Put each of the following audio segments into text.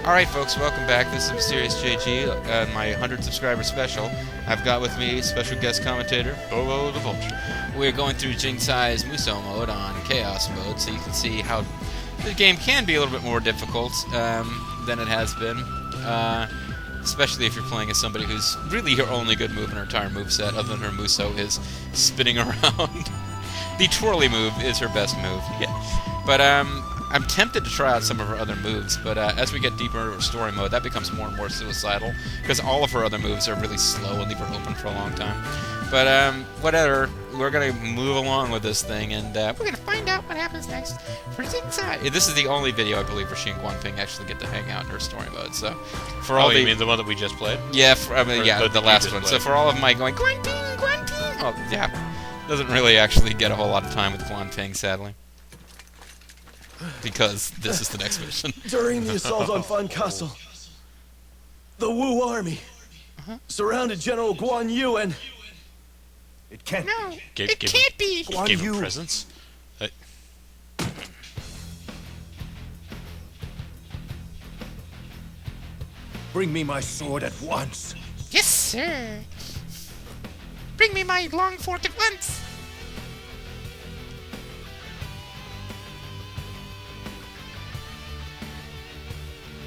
Alright folks, welcome back. This is Mysterious JG, my 100 subscriber special. I've got with me special guest commentator, Bobo the Vulture. We're going through Xing Cai's Musou mode on Chaos mode, so you can see how the game can be a little bit more difficult than it has been. Especially if you're playing as somebody who's really her only good move in her entire moveset, other than her Musou, is spinning around. The twirly move is her best move. Yeah. But I'm tempted to try out some of her other moves, but as we get deeper into her story mode, that becomes more and more suicidal, because all of her other moves are really slow and leave her open for a long time. But whatever, we're going to move along with this thing, and we're going to find out what happens next for Xing Cai. This is the only video, I believe, where she and Guanping actually get to hang out in her story mode, so... For all you mean the one that we just played? Yeah, the last one. So for all of my going, Guanping, Guanping! Oh, yeah, doesn't really actually get a whole lot of time with Guanping, sadly. Because this is the next mission. During the assault on Fan Castle, the Wu army surrounded General Guan Yu and... It can't be. It can't be! Gave him presents? Bring me my sword at once. Yes, sir. Bring me my long fork at once.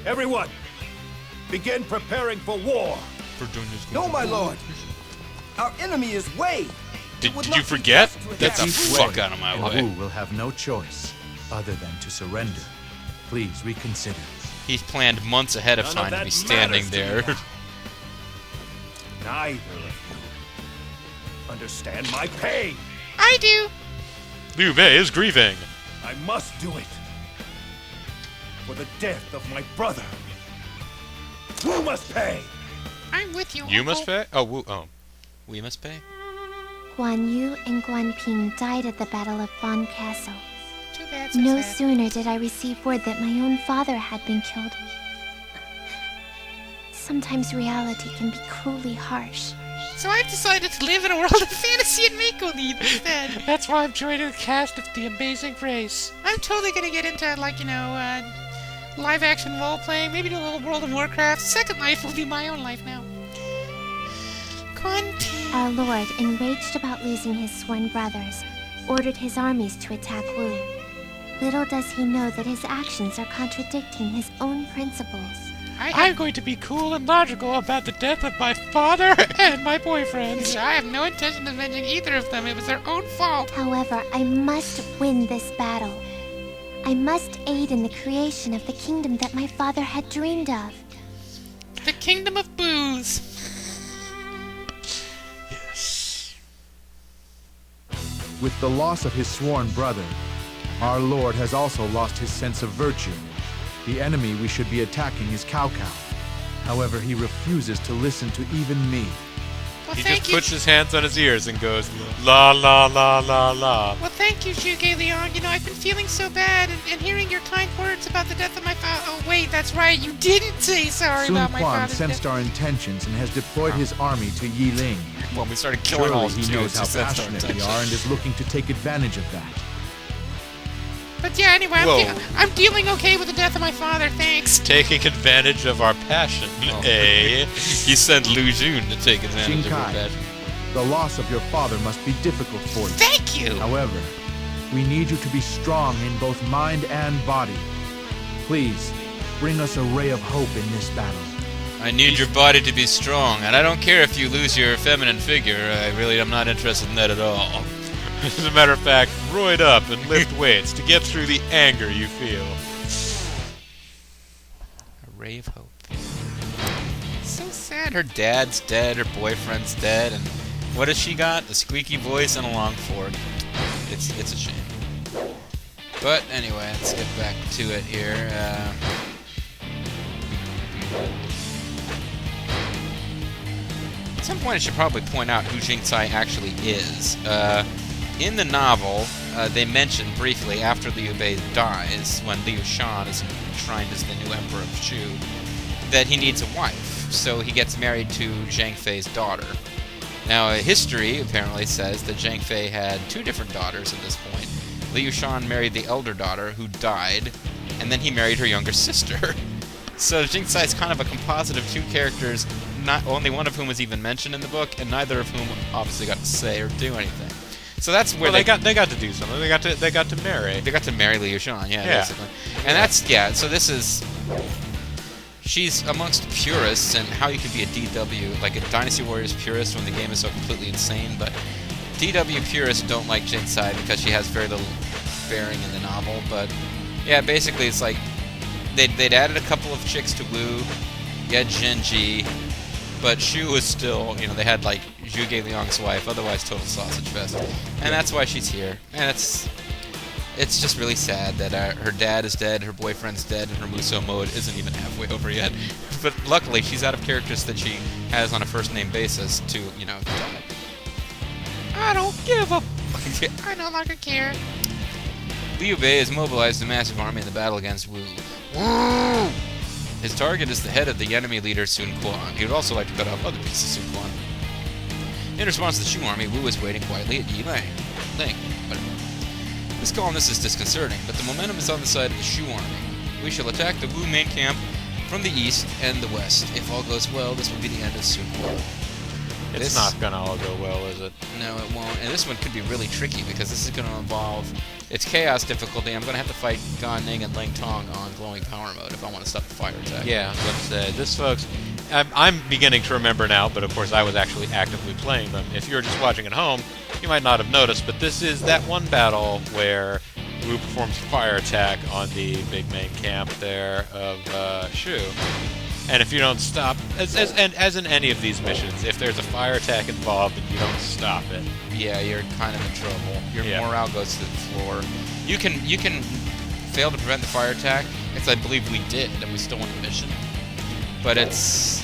Everyone, begin preparing for war. No, my lord. Our enemy is Wei. Did you forget? Get the fuck out of my way. Wu will have no choice other than to surrender. Please reconsider. He's planned months ahead of time to be standing there. Neither of you understand my pain. I do. Liu Bei is grieving. I must do it. For the death of my brother. Who must pay? I'm with you, You Uncle. must pay? Oh, Wu. Oh. We must pay. Guan Yu and Guan Ping died at the Battle of Fan Castle. Too bad, so No sad. sooner did I receive word that my own father had been killed. Sometimes reality can be cruelly harsh. So I've decided to live in a world of fantasy and make-believe instead. That's why I'm joining the cast of The Amazing Race. I'm totally gonna get into, like, live-action role-playing, maybe do a little World of Warcraft. Second Life will be my own life now. Content. Our lord, enraged about losing his sworn brothers, ordered his armies to attack Wu. Little does he know that his actions are contradicting his own principles. I'm going to be cool and logical about the death of my father and my boyfriend. I have no intention of avenging either of them. It was their own fault. However, I must win this battle. I must aid in the creation of the kingdom that my father had dreamed of. The kingdom of booze. Yes. With the loss of his sworn brother, our Lord has also lost his sense of virtue. The enemy we should be attacking is Cao Cao. However, he refuses to listen to even me. Well, He thank just you. puts his hands on his ears and goes, la la la la la. Well, thank you, Zhuge Liang. I've been feeling so bad, and hearing your kind words about the death of my father. Oh, wait, that's right. You didn't say sorry Sun about my Quan father's sensed death. our intentions and has deployed his army to Yiling. When we started killing all Surely the he knows dudes, how that's our passionate we intention. are and is looking to take advantage of that. But yeah, anyway, Whoa. I'm dealing okay with the death of my father, thanks. Taking advantage of our passion, eh? He sent Lu Jun to take advantage Xing of her Cai. passion. The loss of your father must be difficult for you. Thank you! However, we need you to be strong in both mind and body. Please, bring us a ray of hope in this battle. I need your body to be strong, and I don't care if you lose your feminine figure. I'm not interested in that at all. As a matter of fact, roid up and lift weights to get through the anger you feel. A ray of hope. So sad. Her dad's dead, her boyfriend's dead, and what has she got? A squeaky voice and a long fork. It's a shame. But anyway, let's get back to it here. At some point I should probably point out who Xing Cai actually is. In the novel, they mention briefly after Liu Bei dies, when Liu Shan is enshrined as the new emperor of Shu, that he needs a wife. So he gets married to Zhang Fei's daughter. Now, history apparently says that Zhang Fei had two different daughters at this point. Liu Shan married the elder daughter, who died, and then he married her younger sister. So Xing Cai is kind of a composite of two characters, not only one of whom was even mentioned in the book, and neither of whom obviously got to say or do anything. So that's where they got to do something. They got to marry. They got to marry Liu Shan, basically. And that's so this is. She's amongst purists, and how you can be a DW, like a Dynasty Warriors purist when the game is so completely insane, but DW purists don't like Xing Cai because she has very little bearing in the novel, but yeah, basically it's like they'd added a couple of chicks to Wu, you had Jinji, but Shu was still, they had like Zhuge Liang's wife, otherwise total sausage fest, and that's why she's here, and it's just really sad that her dad is dead, her boyfriend's dead, and her Musou mode isn't even halfway over yet. But luckily, she's out of characters that she has on a first-name basis to, die. I don't give a fuck. I no longer care. Liu Bei has mobilized a massive army in the battle against Wu. Woo! His target is the head of the enemy leader, Sun Quan. He would also like to cut off other pieces of Sun Quan. In response to the Shu army, Wu is waiting quietly at Yilang. This columnist is disconcerting, but the momentum is on the side of the Shu army. We shall attack the Wu main camp from the east and the west. If all goes well, this will be the end of Sun Quan. It's not gonna all go well, is it? No, it won't. And this one could be really tricky because this is gonna involve... It's chaos difficulty. I'm gonna have to fight Gan Ning and Ling Tong on glowing power mode if I want to stop the fire attack. Yeah, this, folks... I'm beginning to remember now, but of course I was actually actively playing them. If you're just watching at home, you might not have noticed, but this is that one battle where Wu performs a fire attack on the big main camp there of Shu. And if you don't stop, as in any of these missions, if there's a fire attack involved and you don't stop it, yeah, you're kind of in trouble. Your morale goes to the floor. You can fail to prevent the fire attack, as I believe we did, and we still won the mission. But it's,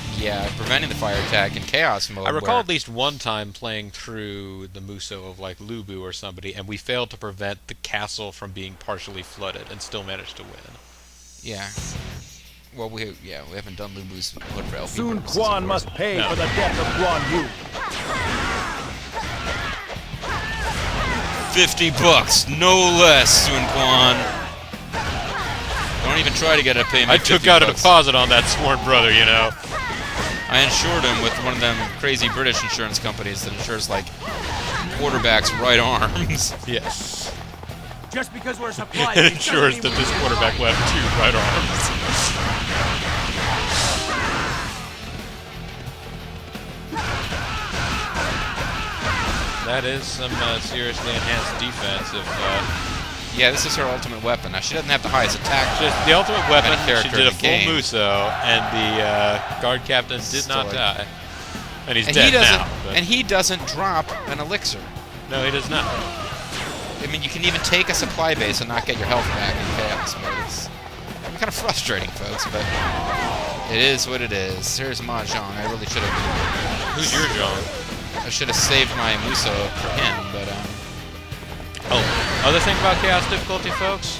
preventing the fire attack in chaos mode. I recall at least one time playing through the Musou of like Lubu or somebody, and we failed to prevent the castle from being partially flooded and still managed to win. Yeah. Well, we haven't done Lubu's mode for LP. Sun Quan must pay for the death of Guan Yu. $50, no less, Sun Quan. Don't even try to get a payment. I took out a deposit on that sworn brother, I insured him with one of them crazy British insurance companies that insures, like, quarterbacks' right arms. Yes. Just because we're supplied, it ensures that this quarterback will have 2 right arms. That is some seriously enhanced defense if... Yeah, this is her ultimate weapon. Now, she doesn't have the highest attack. Just the ultimate weapon, she did a full game. Musou, and the guard captain did not die. And he's dead now. And he doesn't drop an elixir. No, he does not. I mean, you can even take a supply base and not get your health back in chaos mode. It's kind of frustrating, folks, but it is what it is. Here's Ma Zhang. I really should have... Who's your Zhang? I should have saved my Musou for him, but... Other thing about chaos difficulty, folks?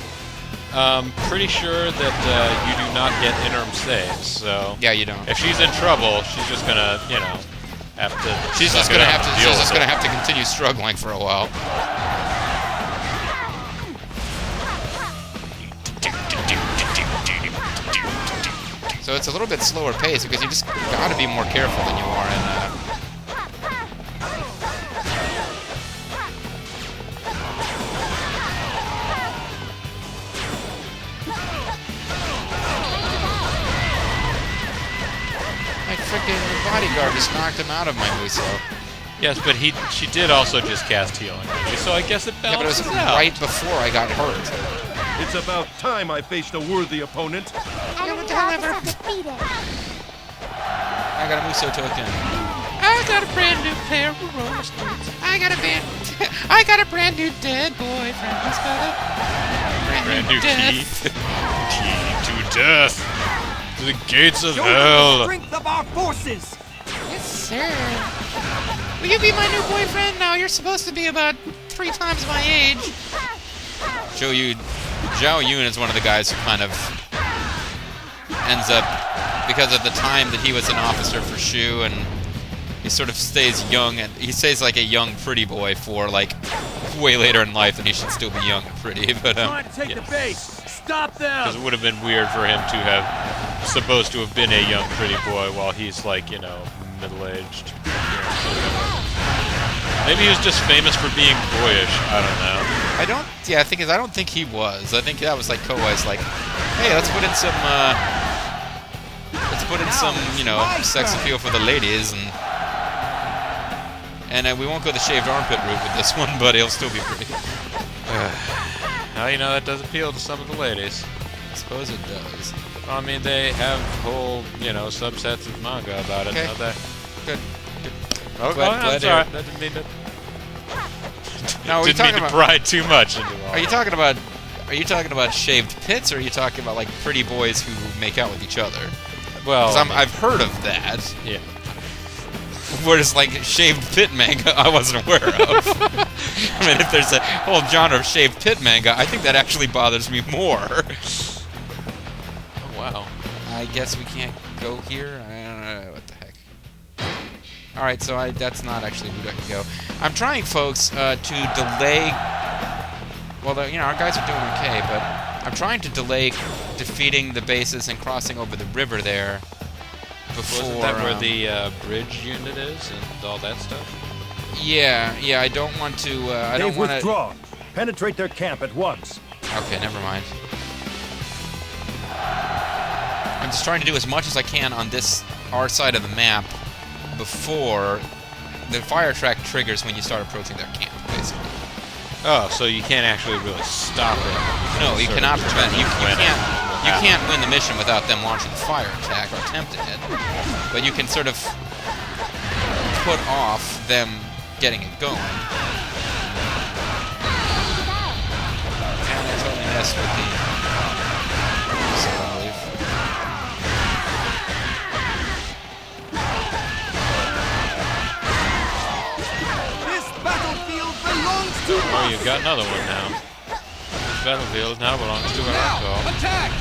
Pretty sure that you do not get interim saves, so... Yeah, you don't. If she's in trouble, she's just gonna, have to... She's just gonna have to continue struggling for a while. So it's a little bit slower pace because you just gotta be more careful than you are in... freaking bodyguard just knocked him out of my Musou. Yes, but she did also just cast healing, so I guess it balances out. Yeah, but it was right before I got hurt. It's about time I faced a worthy opponent. Enemy officer defeated. I got a Musou token. I got a brand new pair of roller skates. I got a brand new dead boyfriend. He's got a brand new teeth. Key to death. To the gates of hell. The strength of our forces. Yes, sir. Will you be my new boyfriend? No, you're supposed to be about 3 times my age. Zhao Yun is one of the guys who kind of ends up, because of the time that he was an officer for Shu, and he sort of stays young, and he stays like a young, pretty boy for like way later in life, and he should still be young and pretty. But Trying to take the base. Stop them. Because it would have been weird for him to have supposed to have been a young pretty boy while he's like, you know, middle-aged. Maybe he was just famous for being boyish. I don't know. Yeah, the thing is, I don't think he was. I think that was like Koei's like, hey, let's put in some, you know, sex appeal for the ladies, and we won't go the shaved armpit route with this one, but he'll still be pretty. Well, you know, that does appeal to some of the ladies. I suppose it does. I mean, they have whole, you know, subsets of manga about it. Okay. Don't they? Good. Oh, Glad I'm to sorry. hear I didn't mean to. Now, Didn't mean to pry too much into all. Are you talking about shaved pits, or are you talking about like pretty boys who make out with each other? Well, 'Cause I've heard of that. yeah. Whereas like shaved pit manga, I wasn't aware of. I mean, if there's a whole genre of shaved pit manga, I think that actually bothers me more. Oh, wow. I guess we can't go here. I don't know what the heck. All right, so that's not actually who I can go. I'm trying, folks, to delay. Well, you know, our guys are doing okay, but I'm trying to delay defeating the bases and crossing over the river there. Before, Wasn't that where the bridge unit is and all that stuff? Yeah, I don't want to. I They've don't want to. withdrawn. Penetrate their camp at once. Okay, never mind. I'm just trying to do as much as I can on our side of the map before the fire track triggers when you start approaching their camp, basically. Oh, so you can't actually really stop it. No, you Sort of cannot prevent. You determine when it will can't happen. win the mission without them launching a fire attack or attempting it. But you can sort of put off them getting it going. And I totally messed with the. So I believe. This battlefield belongs to Oh, us! you've got another one now. This battlefield now belongs to Now, Morocco. attack!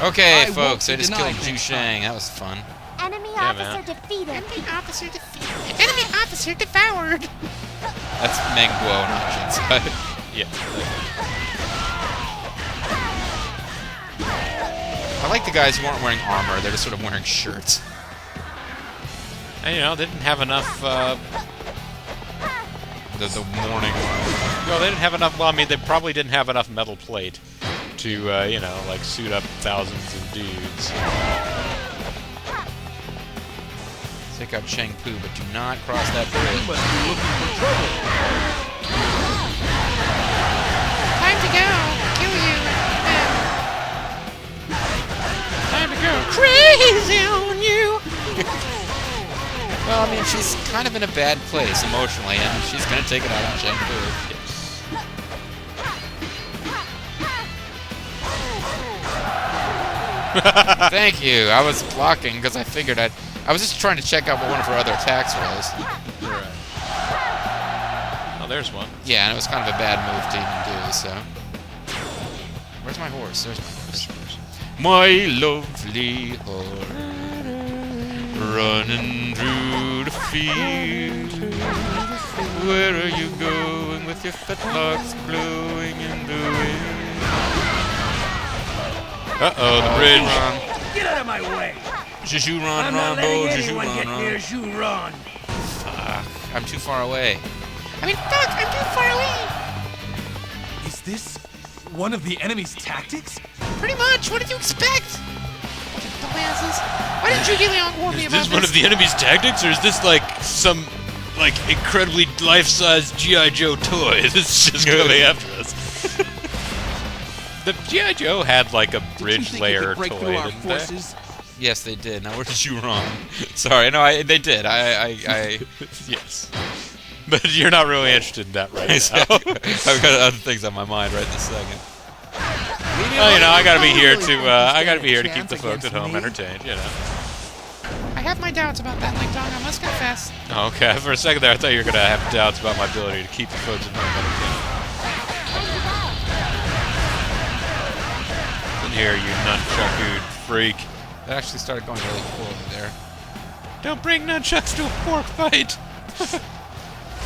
Okay, I folks, I won't just deny killed Zhu things. Shang. That was fun. Enemy Yeah, officer man. defeated. Enemy officer defeated. Enemy officer devoured. That's Mengguo, not Jinsai. Yeah. I like the guys who aren't wearing armor. They're just sort of wearing shirts. And, you know, they didn't have enough, The morning. well, they didn't have enough, well, I mean, they probably didn't have enough metal plate to, you know, like, suit up thousands of dudes. Take out Cheng Pu, but do not cross that bridge. You must be looking for trouble. Time to go. Kill you. Time to go crazy on you. Well, I mean, she's kind of in a bad place emotionally, and she's going to take it out on Cheng Pu. Thank you. I was blocking because I figured I was just trying to check out what one of her other attacks was. Right. Oh, there's one. Yeah, and it was kind of a bad move to even do, so. Where's my horse? There's my horse. My lovely horse, running through the field. Where are you going with your fetlocks blowing in the wind? Uh-oh, the bridge. Get out of my way! Juju run, I'm not Rambo, letting Juju anyone run, get near run. Zhuron! Fuck, I'm too far away. I mean, fuck, I'm too far away. Is this one of the enemy's tactics? Pretty much. What did you expect? Fucking dumbasses. Why didn't you really warn me Is about this one of the enemy's tactics, or is this like some like incredibly life-size G.I. Joe toy that's just coming after us? The G.I. Joe had like a bridge layer toy, didn't they? Yes, they did. Now, where did you run? Sorry, no, they did. I Yes. But you're not really interested in that right now. I've got other things on my mind right this second. Well, you know, I gotta be here to keep the folks at home entertained, you know. I have my doubts about that, Ling Dong. I must confess. Okay, for a second there, I thought you were gonna have doubts about my ability to keep the folks at home entertained. Listen here, you nunchuck-ooed freak. That actually started going really poorly there. Don't bring nunchucks to a pork fight!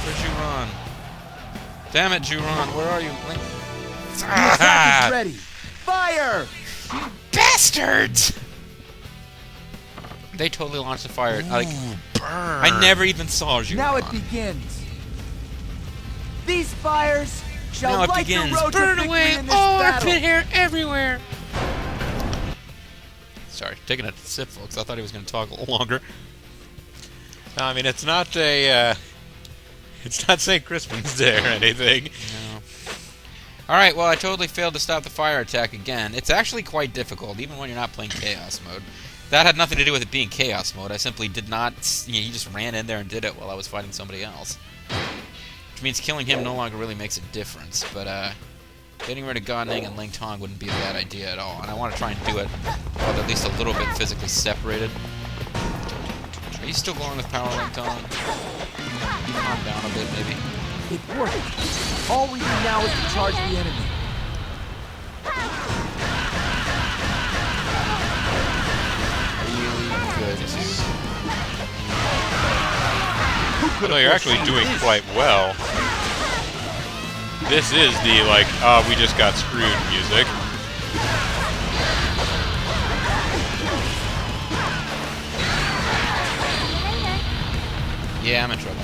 Where'd you run? Damn it, Juron, where are you? Link. The attack is ready. fire! Bastards! They totally launched the fire. Like, I never even saw you. Now it begins. These fires shall Now it light begins. the road Burn to victory away in this all our battle. pit hair everywhere. Sorry, taking a sip, folks. I thought he was going to talk a little longer. No, I mean, it's not a, it's not St. Crispin's Day or anything. No. Alright, well, I totally failed to stop the fire attack again. It's actually quite difficult, even when you're not playing Chaos Mode. That had nothing to do with it being Chaos Mode. I simply did not... he just ran in there and did it while I was fighting somebody else. Which means killing him no longer really makes a difference. But, getting rid of Ga Ning and Ling Tong wouldn't be a bad idea at all. And I want to try and do it while they're at least a little bit physically separated. Are you still going with power, Ling Tong? Calm down a bit, maybe. It worked. All we do now is to charge the enemy. Really good. Although you're actually doing quite well. This is the, like, we just got screwed music. Yeah, I'm in trouble.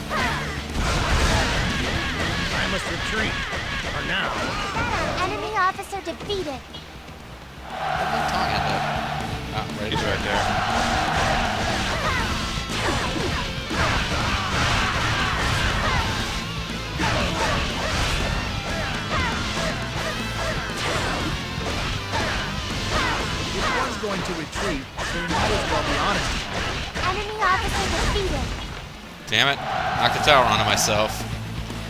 I must retreat. For now. Enemy officer defeated. Where'd Ling Tong end up? Ah, right. He's right there. If one's going to retreat, they might as well be honest. Enemy officer defeated. Damn it. Knocked the tower onto myself.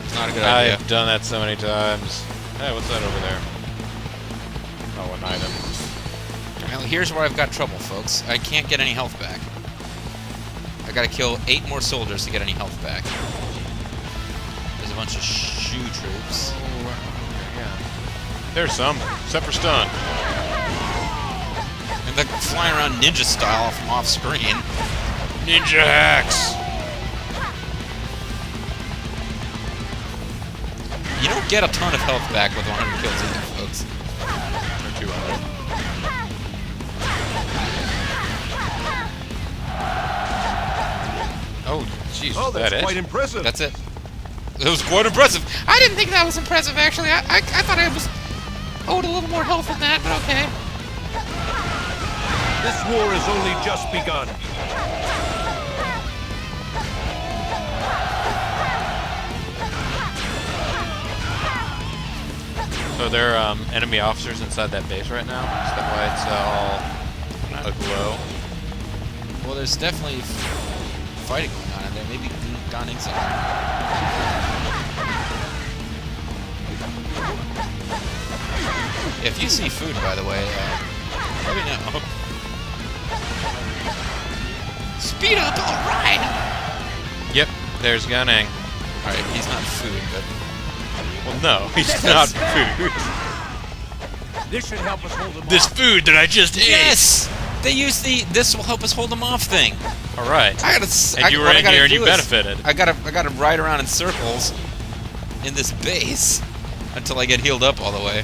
It's not a good I idea. have done that so many times. Hey, what's that over there? Oh, an item. Well, here's where I've got trouble, folks. I can't get any health back. I gotta kill 8 more soldiers to get any health back. There's a bunch of shoe troops. There's some, except for stun. And they're flying around ninja style from off screen. Ninja hacks! You don't get a ton of health back with 100 kills either, folks. Or 200. Oh, jeez, Oh, that that's it? quite impressive. That's it. It was quite impressive. I didn't think that was impressive, actually. I thought I was owed a little more health than that, but okay. This war has only just begun. So there are enemy officers inside that base right now? Is that why it's all aglow? Well, there's definitely fighting going on in there. Maybe Ga Ning's in there. If you see food, by the way, let me know. Speed up, alright! Yep, there's Ga Ning. Alright, he's not food, but... Well, no, he's not food. This should help us hold them This off. food that I just ate! Yes! They used the "this will help us hold them off" thing. Alright. I gotta. And you were in here and you benefited. I gotta ride around in circles in this base until I get healed up all the way.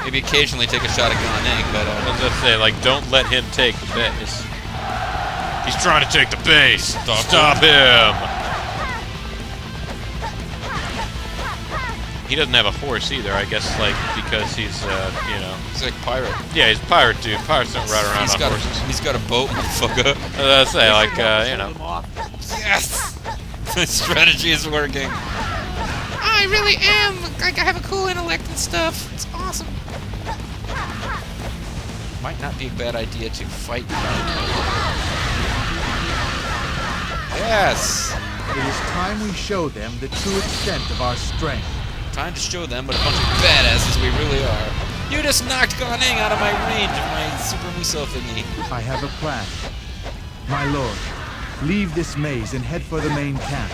Maybe occasionally take a shot at Ga Ning, but I was gonna say, like, don't let him take the base. He's trying to take the base! Stop him! He doesn't have a horse either, I guess, like, because he's, you know... he's like pirate. Yeah, he's a pirate, dude. Pirates don't ride around on horses. He's got a boat, motherfucker. I was gonna say, like, you know... Yes! The strategy is working. I really am! I have a cool intellect and stuff. It's awesome. Might not be a bad idea to fight. Yes! It is time we show them the true extent of our strength. Time to show them what a bunch of badasses we really are. You just knocked Ga Ning out of my range of my Super Musou thingy. I have a plan. My lord, leave this maze and head for the main camp.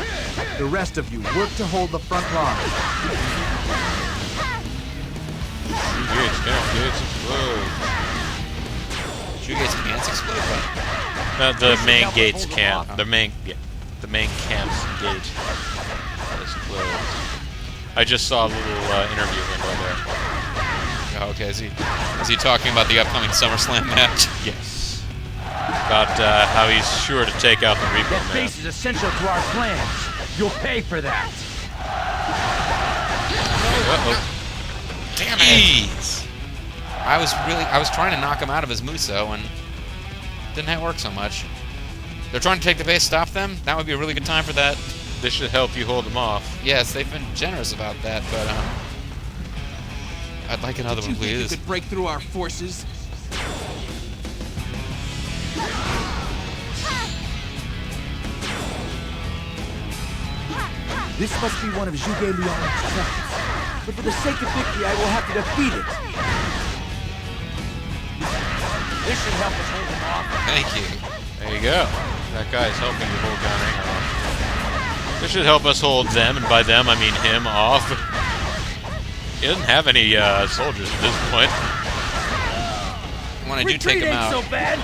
The rest of you work to hold the front line. Gates explode. Shoe gates can't explode, but The main gates can't. The main camp's gate explodes. I just saw a little interview window there. Oh, okay, is he talking about the upcoming SummerSlam match? Yes. About how he's sure to take out the Repo That Man. base is essential to our plans. You'll pay for that. Uh-oh. Damn it! I was trying to knock him out of his Musou, and didn't work so much. They're trying to take the base, stop them? That would be a really good time for that. This should help you hold them off. Yes, they've been generous about that, but I'd like another one, please. You could break through our forces. This must be one of Zhuge Liang's plans. But for the sake of victory, I will have to defeat it. This should help us hold him off. Thank you. There you go. That guy's helping you hold Gun Ning off. This should help us hold them, and by them I mean him, off. He doesn't have any soldiers at this point. When I do take him out, so bad.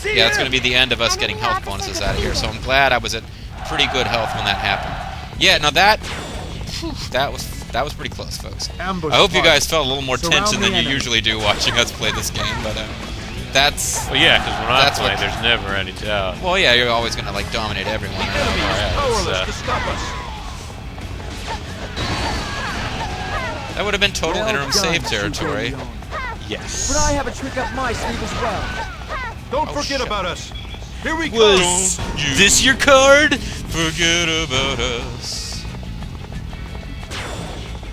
yeah, that's going to be the end of us getting health bonuses out of here. So I'm glad I was at pretty good health when that happened. Yeah, now that was pretty close, folks. Ambush I hope you guys party. felt a little more Surround tension the than you enemy. usually do watching us play this game, but that's... Well, yeah, because when I'm That's what- playing, there's never any doubt. Well, yeah, you're always going to, like, dominate everyone. Powerless to stop us. That would have been total Well interim done, save Zhuge territory. Liang. Yes. But I have a trick up my sleeve as well. Don't Oh, forget shit. about us. Here we go. Was this your card? Forget about us.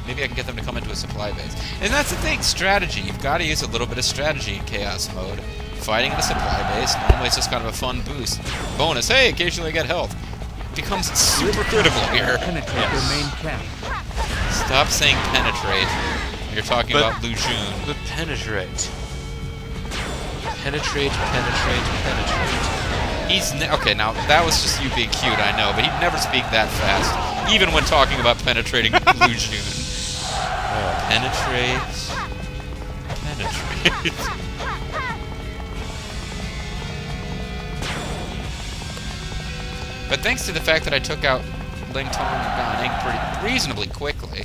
Maybe I can get them to come into a supply base. And that's the thing, strategy. You've got to use a little bit of strategy in Chaos mode. Fighting in a supply base, normally it's just kind of a fun boost. Bonus, hey, occasionally I get health. It becomes super critical here. Penetrate their main camp. Stop saying penetrate. You're talking But- about Lu Jun. But penetrate. Penetrate, penetrate, penetrate. He's okay. Now that was just you being cute, I know, but he'd never speak that fast, even when talking about penetrating Lu Jun. Penetrate, penetrate. But thanks to the fact that I took out Ling Tong and Gan Ning pretty reasonably quickly,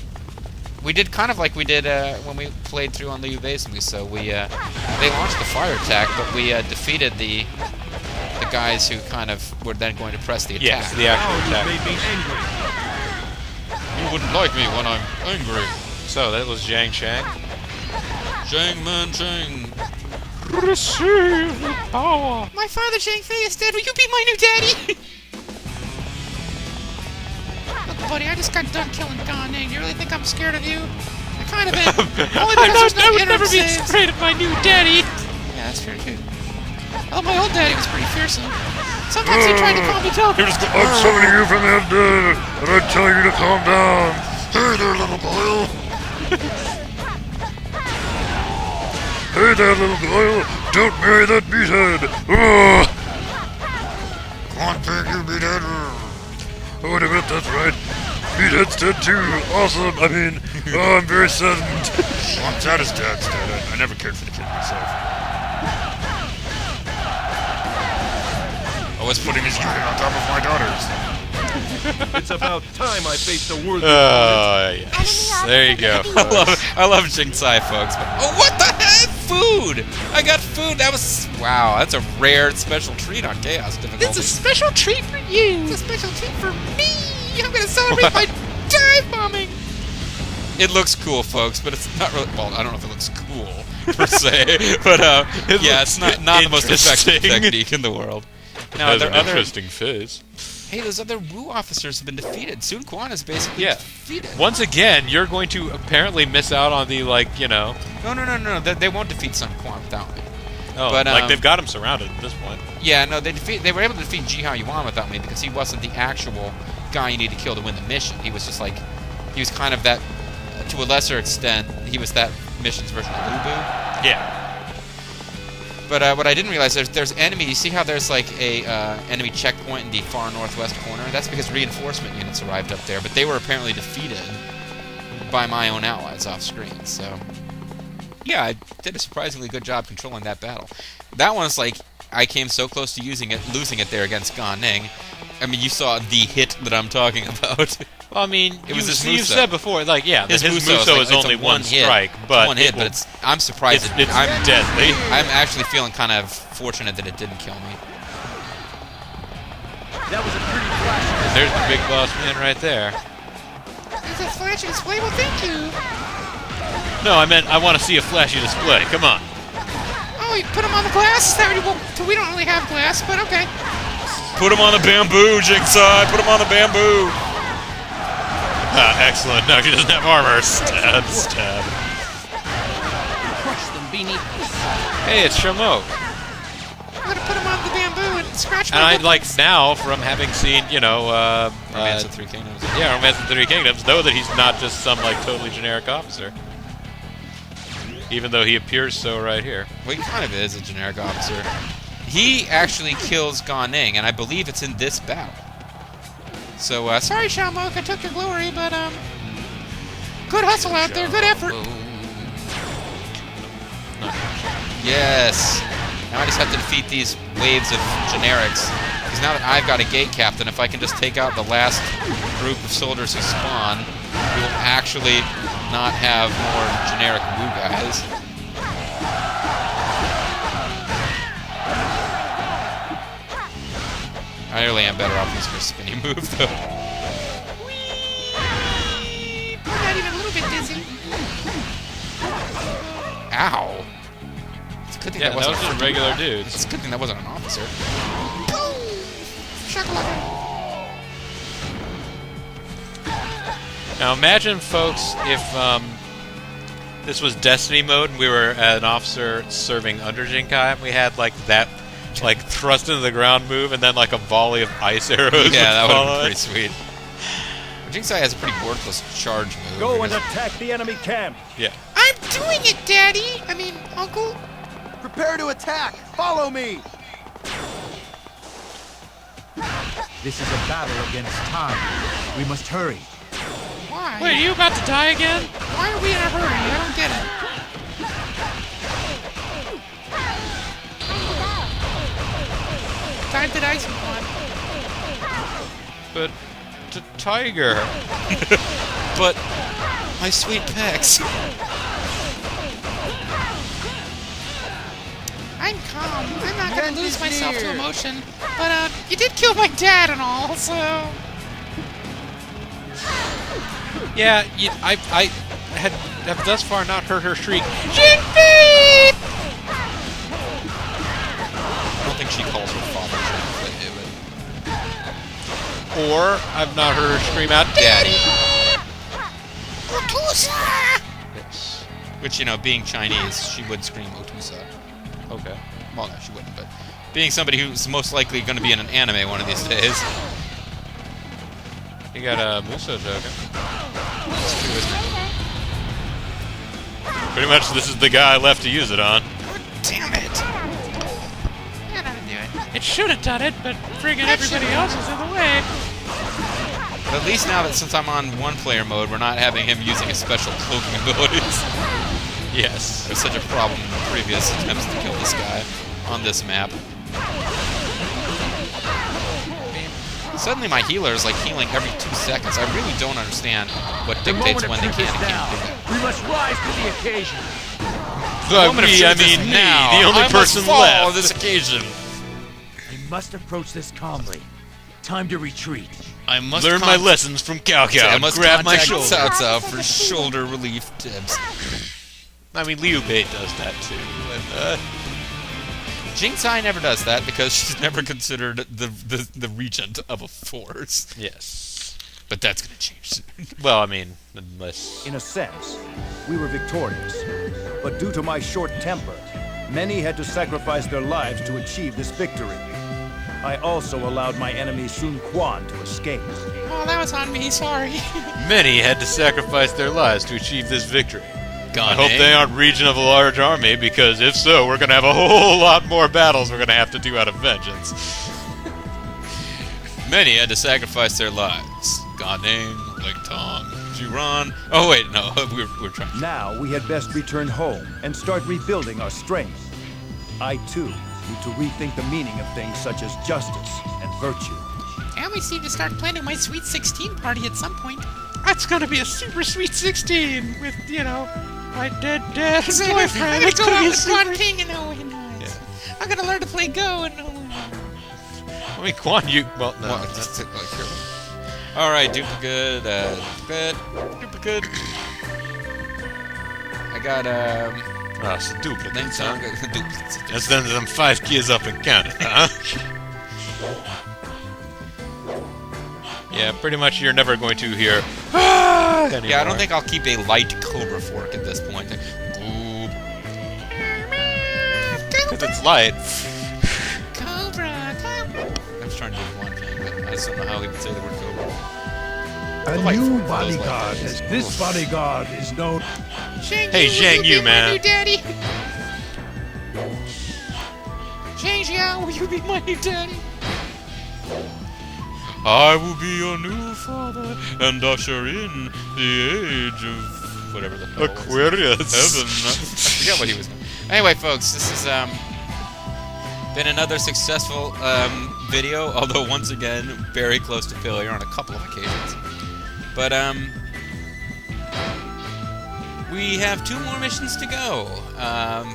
we did kind of like we did when we played through on Liu Bei's so we they launched the fire attack, but we defeated the guys who kind of were then going to press the attack. Yes, the actual Now you attack. made me angry. You wouldn't like me when I'm angry. So that was Zhang Chang. Zhang Man Chang. Receive the power. My father, Zhang Fei, is dead. Will you be my new daddy? Look, buddy, I just got done killing Gan Ning. You really think I'm scared of you? I kind of am. Only because there's no interim saves. afraid of my new daddy. Yeah, that's true, too. Oh, my old daddy was pretty fearsome. Sometimes he tried to calm me down. I'm summoning you from the undead, and I tell you to calm down. Hey there, little Goyle. Hey there, little Goyle. Don't marry that meathead. Ugh. Come on, pig, you meathead. Oh, wait a minute, that's right. Meathead's dead too. Awesome. I mean, oh, I'm very saddened. Well, I'm sad as Dad's dead. I never cared for the kid myself. I was putting his unit on top of my daughters. It's about time I faced a worthy Yes. There you go. I love Xing Cai, folks. But, oh, what the heck? Food! I got food. That was wow. That's a rare special treat on Chaos difficulty. It's a special treat for you. It's a special treat for me. I'm gonna celebrate my dive bombing. It looks cool, folks, but it's not really. Well, I don't know if it looks cool per se, but yeah, it's not the most effective interesting. technique in the world. Now, Has there an are other. interesting fizz. Hey, those other Wu officers have been defeated. Sun Quan is basically Yeah. defeated. Once again, you're going to apparently miss out on the, like, you know... No. They won't defeat Sun Quan without me. Oh, But, like, they've got him surrounded at this point. Yeah, no, they were able to defeat Jihao Yuan without me because he wasn't the actual guy you need to kill to win the mission. He was just like, he was kind of that, to a lesser extent, he was that mission's version of Lu Bu. Yeah. But what I didn't realize, there's enemy. You see how there's like a enemy checkpoint in the far northwest corner? That's because reinforcement units arrived up there, but they were apparently defeated by my own allies off screen. So, yeah, I did a surprisingly good job controlling that battle. That one's like, I came so close to losing it there against Gan Ning. I mean, you saw the hit that I'm talking about. Well, I mean, It was his you've Musou. said before, like, yeah, his Musou like, is it's only a one hit. strike, It's but one hit, it will- but I'm surprised. it's I'm deadly. I'm actually feeling kind of fortunate that it didn't kill me. That was a pretty flash. There's the big boss man right there. Is that flashy display? Well, thank you. No, I meant I want to see a flashy display. Come on. Oh, you put him on the glass? Is that what you, well, we don't really have glass, but okay. Put him on the bamboo, Xing Cai. Put him on the bamboo. Excellent. No, she doesn't have armor. Stab, stab. Crush them beneath us. Hey, it's Shamo. I'm gonna put him on the bamboo and scratch And my I nipples. like now, from having seen, you know, Romance of Three Kingdoms. yeah, Romance of the Three Kingdoms, know that he's not just some like totally generic officer. Even though he appears so right here. Well, he kind of is a generic officer. He actually kills Gan Ning, and I believe it's in this battle. So, Sorry, Shamok, I took your glory, but, good hustle out there, good effort. Yes. Now I just have to defeat these waves of generics. Because now that I've got a gate captain, if I can just take out the last group of soldiers who spawn, we will actually not have more generic Wu guys. I really am better off using a spinning move, though. Whee! I'm not even a little bit dizzy. Ow. It's a good thing Yeah, that that wasn't was just regular dudes. It's a good thing that wasn't an officer. Shakalaka. Now imagine, folks, if this was Destiny mode and we were an officer serving under Xing Cai and we had like that like thrust into the ground move and then like a volley of ice arrows. Yeah, that would have been follow pretty it. sweet. Xing Cai has a pretty worthless charge move. Go and because- attack the enemy camp. Yeah. I'm doing it, Daddy! I mean, Uncle. Prepare to attack. Follow me. This is a battle against time. We must hurry. Why? Wait, are you about to die again? Why are we in a hurry? I don't get it. Time to die, someone. But the tiger. But my sweet pecs. I'm calm. I'm not gonna lose myself to emotion. But, you did kill my dad and all, so... Yeah, I have thus far not heard her shriek. Jinpy! I don't think she calls her father Jinpy, Or I've not heard her scream out, Daddy. Otusa! Yes. Which, you know, being Chinese, she would scream Otusa. Okay. Well, no, she wouldn't, but being somebody who's most likely going to be in an anime one of these days. You got a Musou token. It's true, isn't it? Pretty much this is the guy left to use it on. Damn it! Yeah, that'll do it. It should have done it, but friggin' everybody else is in the way. But at least now that since I'm on one-player mode, we're not having him using his special cloaking abilities. Yes. It was such a problem in the previous attempts to kill this guy on this map. Suddenly my healer is like healing every 2 seconds. I really don't understand what The dictates moment when of they truth can is and now. can't do that. We must rise to the occasion. Me, I mean me, the only person fall left. on this occasion. We must approach this calmly. Time to retreat. I must Learn my lessons from Cao Cao. I must Grab my contact shoulder. Cao Cao for shoulder relief tips. I mean, Liu Bei does that too. And, Xing Cai never does that because she's never considered the regent of a force. yes. But that's gonna change soon. Well, I mean, unless... In a sense, we were victorious. But due to my short temper, many had to sacrifice their lives to achieve this victory. I also allowed my enemy Sun Quan to escape. Oh, that was on me, sorry. Many had to sacrifice their lives to achieve this victory. I Gan hope Ning. they aren't regent of a large army, because if so, we're going to have a whole lot more battles we're going to have to do out of vengeance. Many had to sacrifice their lives. Gan Ning, Ling Tong, Juran. Oh wait, no, we're trying. Now we had best return home and start rebuilding our strength. I too need to rethink the meaning of things such as justice and virtue. I always seem to start planning my Sweet 16 party at some point. That's gonna be a super sweet 16 with, you know, my dead dad's I'm boyfriend. gonna It's go gonna out be a with Quan super... King and Owen. I'm gonna learn to play Go and I mean, Quan Yu... Well, no. Well, just like here. All right, duplicate, duplicate. I got Oh, it's a duplicate. then Huh? duplicates. That's then them 5 kids up in Canada, huh? Yeah, pretty much you're never going to hear anymore. Yeah, I don't think I'll keep a light Cobra fork at this point. Like, Because it's light. Cobra. I was trying to do one thing, but I just don't know how we can say the word Cobra. A Like new those bodyguard. like- This bodyguard is known. Hey, Zhang Yu, man. My new daddy. Zhang Xiao, will you be my new daddy? I will be your new father and usher in the age of whatever the hell it was. Aquarius. Heaven. I forget what he was. Anyway, folks, this has been another successful video, although once again very close to failure on a couple of occasions. But we have 2 more missions to go.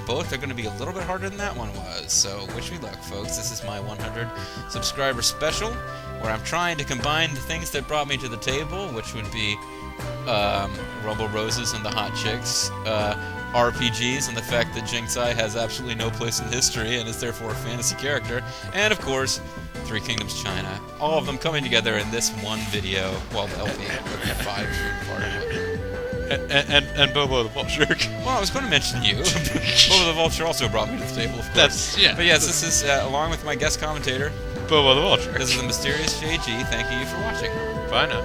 Both are going to be a little bit harder than that one was. So wish me luck, folks. This is my 100 subscriber special, where I'm trying to combine the things that brought me to the table, which would be Rumble Roses and the Hot Chicks, RPGs and the fact that Xing Cai has absolutely no place in history and is therefore a fantasy character, and of course, Three Kingdoms China. All of them coming together in this one video. Well, LP, 5 part of it. And Bobo the Vulture. Well, I was going to mention you. Bobo the Vulture also brought me to the table, of course. Yeah. But yes, this is, along with my guest commentator, Bobo the Vulture. this is the Mysterious JG. Thank you for watching. Bye now.